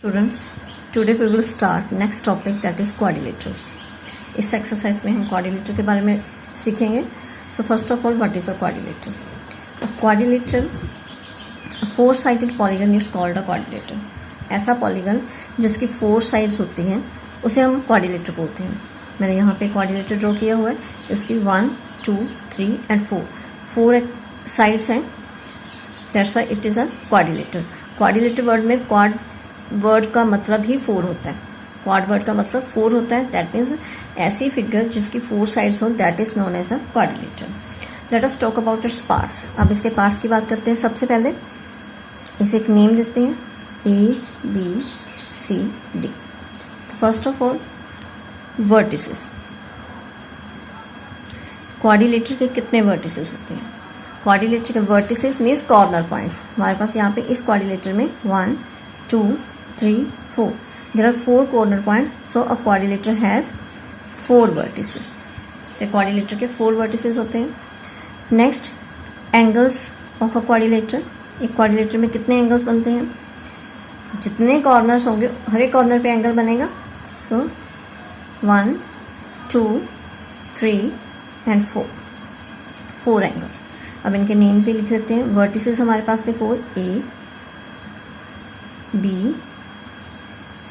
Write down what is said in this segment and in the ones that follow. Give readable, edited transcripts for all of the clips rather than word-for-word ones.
Students, today we will start next topic that is quadrilaterals. इस exercise में हम quadrilateral के बारे में सीखेंगे. So first of all, what is a quadrilateral? A quadrilateral, four sided polygon is called a quadrilateral. ऐसा polygon जिसकी four sides होती हैं उसे हम क्वाड्रिलेटर बोलते हैं. मैंने यहाँ पे क्वाड्रिलेटर ड्रॉ किया हुआ है. इसकी 1, 2, 3 एंड 4 साइड्स हैं. That's why it is a quadrilateral. Quadrilateral word में क्वाड वर्ड का मतलब ही 4 होता है. क्वाड वर्ड का मतलब 4 होता है. दैट मीन्स ऐसी फिगर जिसकी 4 साइड्स हो, that is known as a quadrilateral. Let us talk about its parts. अब इसके पार्ट्स की बात करते हैं. सबसे पहले इसे एक नेम देते हैं, ABCD. तो first of all, vertices. Quadrilateral के कितने वर्टिसेस होते हैं? क्वाड्रिलेटर के वर्टिसेस मीन्स कॉर्नर पॉइंट्स. हमारे पास यहाँ पे इस क्वाड्रिलेटर में 1, 2, 3, 4. There are 4 corner points, so a quadrilateral has 4 vertices. तो quadrilateral के 4 vertices होते हैं. Next, angles of a quadrilateral. एक quadrilateral में कितने angles बनते हैं? जितने corners होंगे हर एक corner पे angle बनेगा. So 1, 2, 3 and 4. 4 angles. अब इनके नेम पे लिख सकते हैं. vertices हमारे पास थे 4, A, B,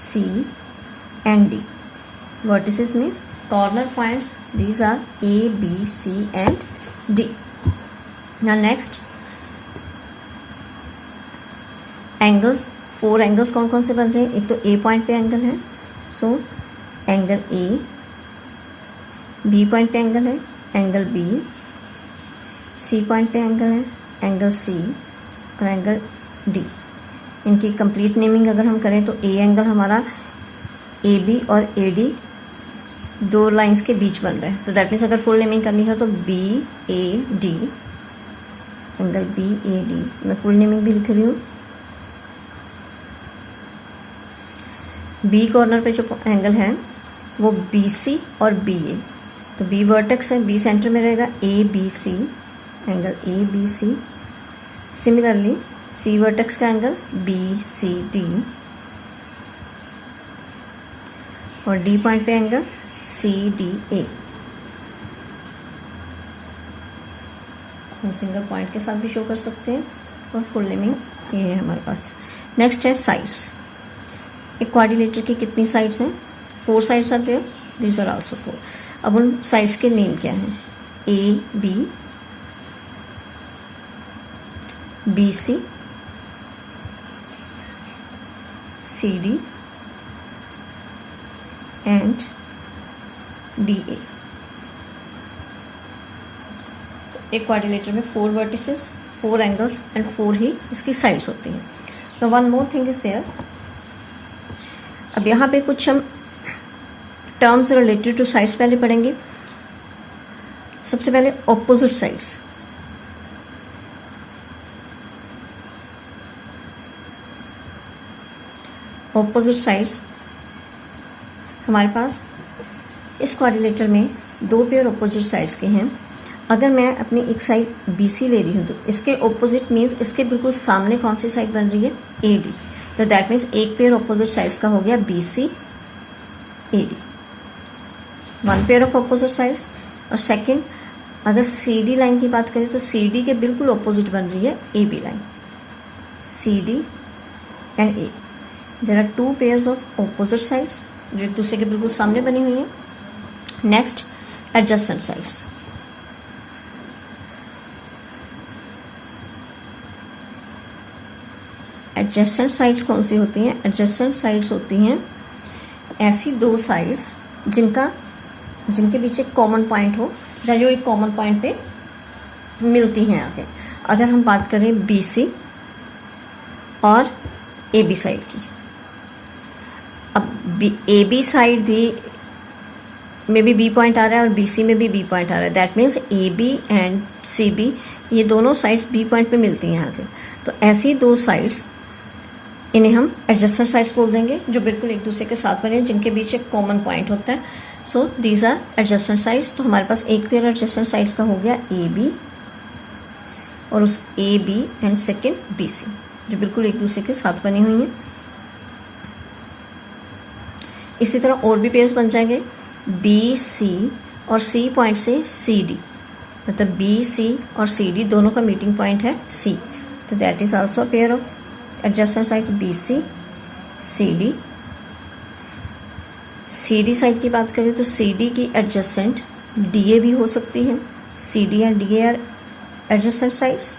C and D. Vertices means corner points. These are A, B, C and D. Now next, angles. 4 angles कौन कौन से बन रहे हैं? एक तो A पॉइंट पे एंगल है, so angle A. B point पे एंगल है, एंगल B. C पॉइंट पे एंगल है, एंगल C और एंगल D. इनकी कंप्लीट नेमिंग अगर हम करें तो ए एंगल हमारा AB और AD दो लाइंस के बीच बन रहा है. तो दैट मीन्स अगर फुल नेमिंग करनी है तो BAD, एंगल BAD. मैं फुल नेमिंग भी लिख रही हूँ. B कॉर्नर पे जो एंगल है वो BC और BA. तो B वर्टेक्स है, B सेंटर में रहेगा, ABC, angle ABC. Similarly C vertex का एंगल BCD और D पॉइंट पे एंगल CDA. हम सिंगल पॉइंट के साथ भी शो कर सकते हैं और फुल नेमिंग ये है हमारे पास. नेक्स्ट है साइड्स. एक क्वाड्रिलेटर की कितनी साइड्स हैं? 4 साइड्स आते हैं. These are also 4. अब उन साइड्स के नेम क्या हैं? AB, BC, CD and DA. एक क्वाड्रिलेटर में 4 वर्टिसेस, 4 एंगल्स एंड 4 ही इसकी साइड्स होती हैं. तो one more thing is there. अब यहाँ पे कुछ हम टर्म्स रिलेटेड टू साइड्स पहले पढ़ेंगे. सबसे पहले ऑपोजिट साइड्स. ऑपोजिट साइड्स हमारे पास इस क्वाड्रिलेटर में 2 पेयर ऑपोजिट साइड्स के हैं. अगर मैं अपनी एक साइड BC ले रही हूँ तो इसके ऑपोजिट मीन्स इसके बिल्कुल सामने कौन सी साइड बन रही है? AD. तो दैट मीन्स एक पेयर ऑपोजिट साइड्स का हो गया BC AD. 1 pair of opposite sides. और सेकंड, अगर CD लाइन की बात करें तो CD के बिल्कुल ऑपोजिट बन रही है AB line. CD and A. There are 2 pairs of opposite sides जो एक दूसरे के बिल्कुल सामने बनी हुई हैं. Next, adjacent sides. Adjacent sides कौन सी होती हैं? एडजेसेंट साइड्स होती हैं ऐसी 2 साइड्स जिनके बीच एक कॉमन पॉइंट हो या जो एक कॉमन पॉइंट पे मिलती हैं आगे. अगर हम बात करें BC और AB साइड की, अब AB साइड भी में भी B पॉइंट आ रहा है और BC में भी B पॉइंट आ रहा है. That means AB and CB ये दोनों साइड्स B पॉइंट पे मिलती हैं आगे. तो ऐसी 2 साइड्स, इन्हें हम एडजेसेंट साइड्स बोल देंगे जो बिल्कुल एक दूसरे के साथ बने, जिनके बीच एक कॉमन पॉइंट होता है. So these are adjacent sides. तो हमारे पास एक पेयर एडजेसेंट साइड्स का हो गया AB और उस AB एंड सेकेंड BC जो बिल्कुल एक दूसरे के साथ बनी हुई हैं. इसी तरह और भी पेयर्स बन जाएंगे, बी सी और सी पॉइंट से सी डी, मतलब बी सी और सी डी दोनों का मीटिंग पॉइंट है सी, तो that is also a pair of adjacent side B C C D. C D side की बात करें तो सी डी की एडजेसेंट डी ए भी हो सकती है, C D and D A are adjacent sides.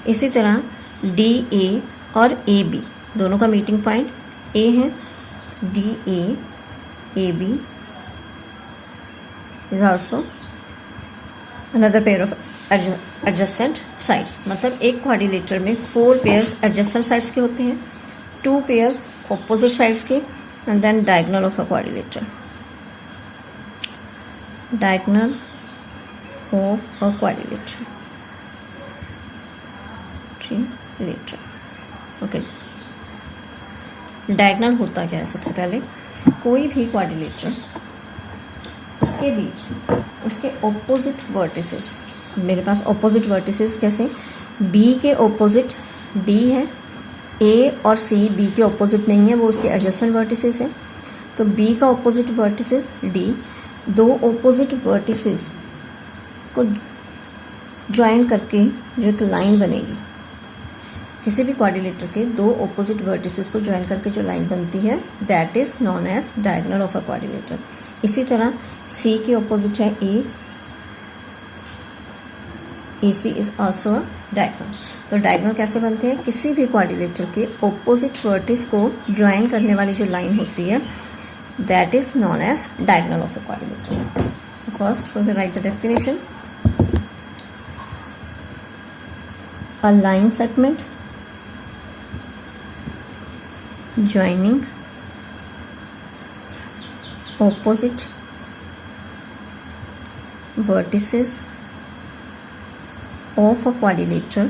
इसी तरह डी ए और ए बी दोनों का मीटिंग पॉइंट ए है, D A B is also another pair of adjacent sides. मतलब एक क्वाड्रिलेटर में 4 पेयर्स एडजेसेंट साइड्स के होते हैं, 2 पेयर्स ऑपोजिट साइड्स के, and then diagonal of a quadrilateral, diagonal of a quadrilateral okay. Diagonal होता क्या है? सबसे पहले कोई भी क्वाड्रिलेटर, उसके बीच उसके ऑपोजिट वर्टिसेस, मेरे पास ऑपोजिट वर्टिसेस कैसे, बी के ऑपोजिट डी है, ए और सी बी के ऑपोजिट नहीं है, वो उसके एडजेसेंट वर्टिसेस है, तो बी का ऑपोजिट वर्टिसेस डी, दो ऑपोजिट वर्टिसेस को ज्वाइन करके जो एक लाइन बनेगी, किसी भी क्वाड्रिलेटर के 2 ऑपोजिट वर्टिसेस को ज्वाइन करके जो लाइन बनती है that is known as diagonal of a quadrilateral. इसी तरह सी के ऑपोजिट है A C is also a diagonal. तो डायगोनल कैसे बनते हैं? किसी भी क्वाड्रिलेटर के ऑपोजिट वर्टिस को ज्वाइन करने वाली जो लाइन होती है that is known as diagonal of a quadrilateral. So first we will write the definition. A line segment joining opposite vertices of a quadrilateral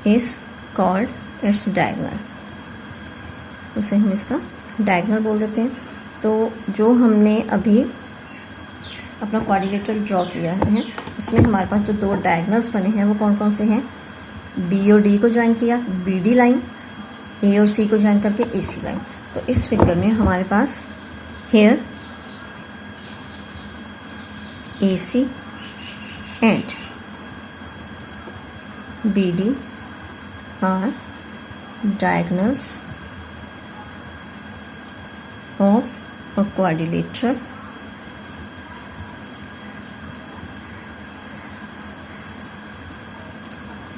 is called its diagonal। उसे हम इसका diagonal बोल देते हैं। तो जो हमने अभी अपना क्वाड्रिलेटर ड्रॉ किया है उसमें हमारे पास जो 2 डायगोनल्स बने हैं वो कौन कौन से हैं? बी और डी को ज्वाइन किया बी डी लाइन, ए और सी को ज्वाइन करके ए सी लाइन। तो इस फिगर में हमारे पास here A C and B D are diagonals of a quadrilateral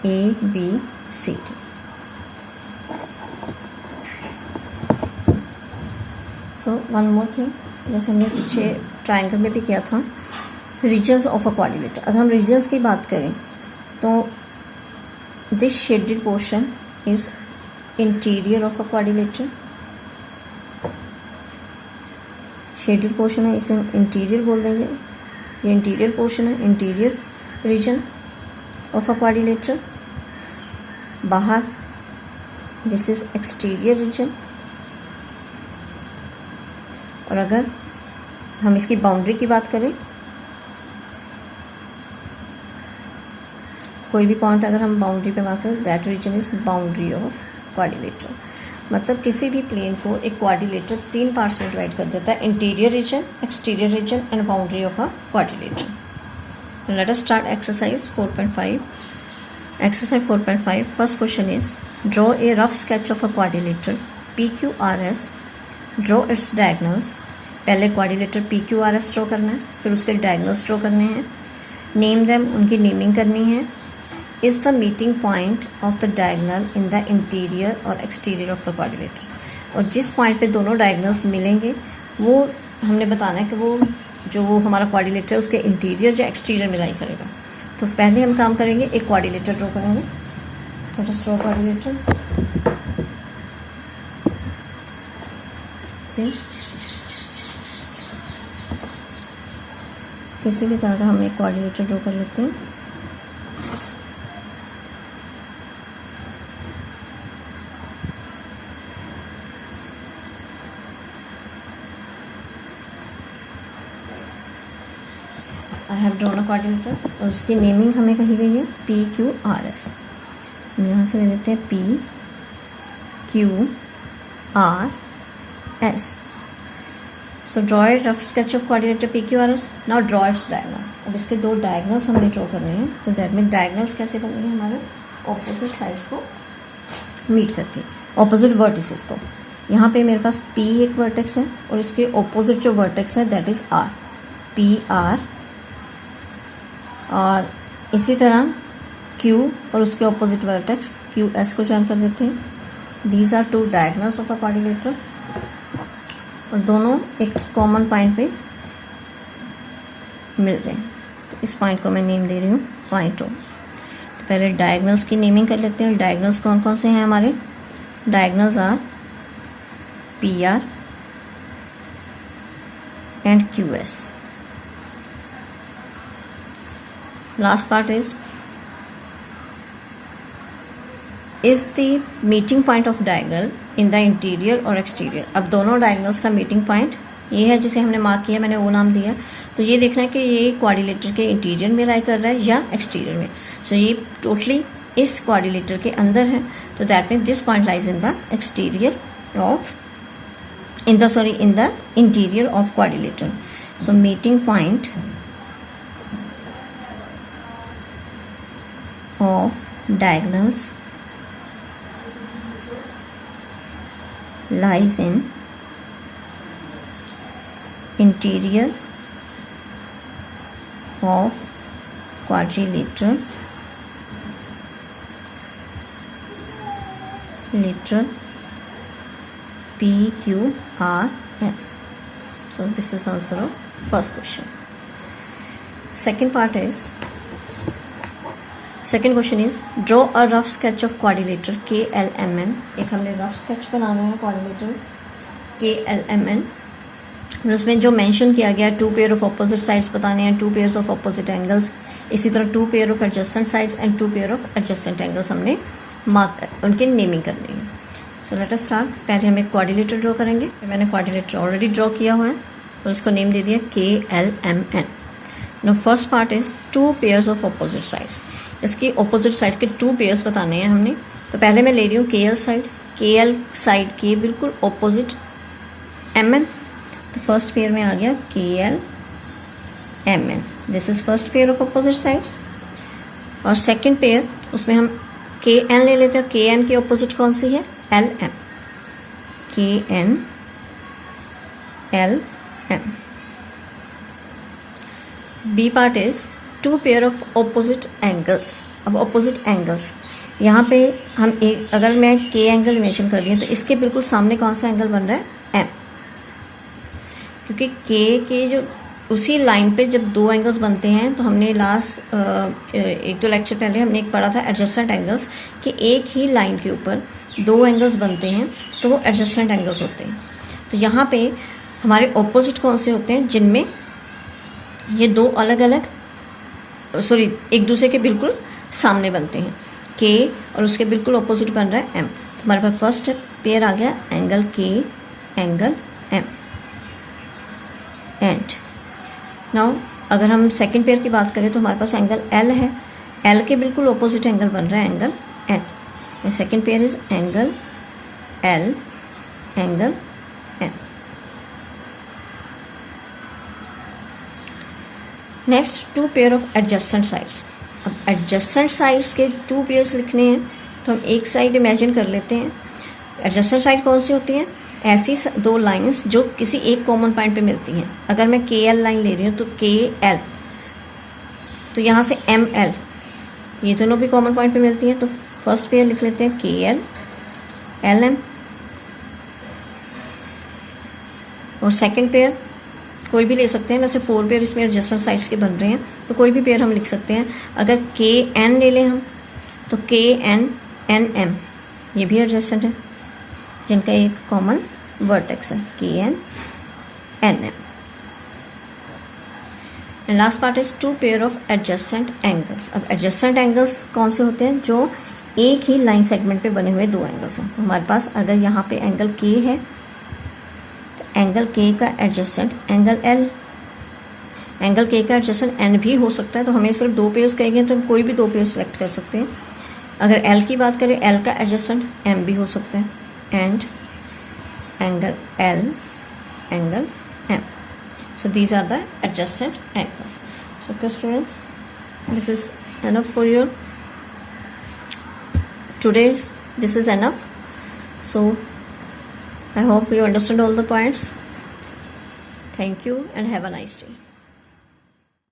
A, B, C, D। So one more thing, जैसे हमने पीछे ट्रायंगल में भी किया था, रीजन्स ऑफ अ क्वाड्रिलेटर। अगर हम रीजन्स की बात करें तो this shaded portion is interior of a quadrilateral. Shaded portion है, इसे हम इंटीरियर बोल देंगे। ये इंटीरियर पोर्शन है, interior region of a quadrilateral. बाहर दिस इज एक्सटीरियर रीजन। और अगर हम इसकी बाउंड्री की बात करें, कोई भी पॉइंट अगर हम बाउंड्री पे मार्क करें that region is boundary of quadrilateral. मतलब किसी भी प्लेन को एक क्वाड्रिलेटर 3 पार्ट्स में डिवाइड कर देता है, interior region, exterior region and boundary of a quadrilateral. Let us start exercise 4.5. Exercise 4.5. First question is draw a rough sketch of a quadrilateral PQRS. Draw its diagonals. पहले quadrilateral PQRS draw करना है, फिर उसके diagonals draw करने हैं। Name them, उनकी naming करनी है। Is the meeting point of the diagonal in the interior और एक्सटीरियर ऑफ द क्वाड्रिलेटर। और जिस पॉइंट पे दोनों डायगोनल्स मिलेंगे वो हमने बताना है कि वो जो हमारा क्वाड्रिलेटर है उसके इंटीरियर या एक्सटीरियर में लाई करेगा। तो पहले हम काम करेंगे, एक क्वाड्रिलेटर ड्रॉ करेंगे। Let us draw quadrilateral. किसी भी तरह का हम एक क्वाड्रिलेटर ड्रॉ कर लेते हैं। I have drawn a quadrilateral और उसकी नेमिंग हमें कही गई है PQRS। यहाँ से ले लेते हैं P Q R S. So draw a rough sketch of quadrilateral PQRS. Now draw its diagonals. अब इसके दो डायगनल्स हमने ड्रॉ करने हैं, तो दैट मीन डायगनल्स कैसे बनेंगे हमारे ऑपोजिट साइड्स को मीट करके, ऑपोजिट वर्टिसेस को. यहाँ पे मेरे पास P एक वर्टेक्स है और इसके ऑपोजिट जो वर्टेक्स है दैट इज R, PR, और इसी तरह Q और उसके ऑपोजिट वर्टेक्स QS को ज्वाइन कर देते हैं. These are two diagonals of a quadrilateral और दोनों एक कॉमन पॉइंट पे मिल रहे हैं. तो इस पॉइंट को मैं नेम दे रही हूँ पॉइंट O. तो पहले डायगनल्स की नेमिंग कर लेते हैं. डायगनल्स कौन कौन से हैं हमारे? Diagonals are PR and QS. Last part is the meeting point of diagonal in the interior or exterior. अब दोनों डायगनल्स का मीटिंग पॉइंट ये है जिसे हमने मार्क किया, मैंने वो नाम दिया. तो ये देखना है कि ये क्वाड्रिलेटर के इंटीरियर में लाई कर रहा है या एक्सटीरियर में. सो ये टोटली इस क्वाड्रिलेटर के अंदर है, तो that mean this point lies in the exterior of in the interior of quadrilateral. So meeting point of diagonals lies in interior of quadrilateral PQRS. So this is answer of first question. Second question is draw a rough sketch of quadrilateral KLMN. एक हमने rough sketch बनाना है quadrilateral KLMN और उसमें जो mention किया गया 2 pair of opposite sides बताने हैं, 2 पेयर्स ऑफ ऑपोजिट एंगल्स, इसी तरह 2 pair of adjacent sides and 2 pair of adjacent angles हमने उनकी नेमिंग करनी है. So let us start. पहले हम एक क्वाड्रिलेटर ड्रॉ करेंगे. मैंने क्वाड्रिलेटर ऑलरेडी ड्रॉ किया हुआ है और इसको नेम दे दिया KLMN. No first part is 2 pairs of opposite sides. इसकी ऑपोजिट साइड के 2 पेयर्स बताने हैं हमने. तो पहले मैं ले रही हूँ KL साइड के बिल्कुल ऑपोजिट MN. तो फर्स्ट पेयर में आ गया KLMN. This is first pair of opposite sides. और सेकंड पेयर उसमें हम KN ले लेते हैं. KN की ऑपोजिट कौन सी है? LM. KN LM. B part is 2 pair of opposite angles. अब ऑपोजिट एंगल्स यहाँ पे हम एक, अगर मैं K एंगल इमेजिन कर रही हूँ तो इसके बिल्कुल सामने कौन सा एंगल बन रहा है? M. क्योंकि K के जो उसी लाइन पे जब 2 एंगल्स बनते हैं, तो हमने लास्ट 1-2 लेक्चर पहले हमने एक पढ़ा था एडजस्टेंट एंगल्स, कि एक ही लाइन के ऊपर 2 एंगल्स बनते हैं तो वो एडजस्टेंट एंगल्स होते हैं. तो यहाँ पे हमारे ऑपोजिट कौन से होते हैं? जिनमें ये 2 अलग अलग एक दूसरे के बिल्कुल सामने बनते हैं. K और उसके बिल्कुल ऑपोजिट बन रहा है M. तो हमारे पास फर्स्ट पेयर आ गया angle K angle M. And now अगर हम सेकंड पेयर की बात करें तो हमारे पास एंगल L है. L के बिल्कुल ऑपोजिट एंगल बन रहा है angle N. Second pair is angle L angle M. Next 2 pair of adjacent sides. अब एडजस्टेंट साइड्स के 2 पेयर्स लिखने हैं तो हम एक साइड इमेजिन कर लेते हैं. एडजस्टेंट साइड कौन सी होती हैं? ऐसी 2 लाइंस जो किसी एक कॉमन पॉइंट पे मिलती हैं. अगर मैं KL लाइन ले रही हूँ तो KL, तो यहाँ से ML, ये दोनों भी कॉमन पॉइंट पे मिलती हैं. तो फर्स्ट पेयर लिख लेते हैं KL LM. और सेकंड पेयर कोई भी ले सकते हैं. वैसे 4 पेयर इसमें एडजस्टेंट साइड्स के बन रहे हैं, तो कोई भी पेयर हम लिख सकते हैं. अगर KN ले लें हम तो KN NM, ये भी एडजस्टेंट है जिनका एक कॉमन वर्टेक्स है KN NM. And last part is 2 pair of adjacent angles. अब एडजस्टेंट एंगल्स कौन से होते हैं? जो एक ही लाइन सेगमेंट पे बने हुए 2 एंगल्स हैं. तो हमारे पास अगर यहाँ पे एंगल K है, एंगल K का adjacent angle L, angle K का एडजस्टेंट N भी हो सकता है. तो हमें सिर्फ 2 पेयर्स कहेंगे तो हम कोई भी 2 पेयर सेलेक्ट कर सकते हैं. अगर एल की बात करें, एल का एडजेसेंट एम भी हो सकता है, and angle L, angle M. So these are the adjacent angles. So okay students, this is enough for you. Today this is enough. So I hope you understand all the points. Thank you and have a nice day.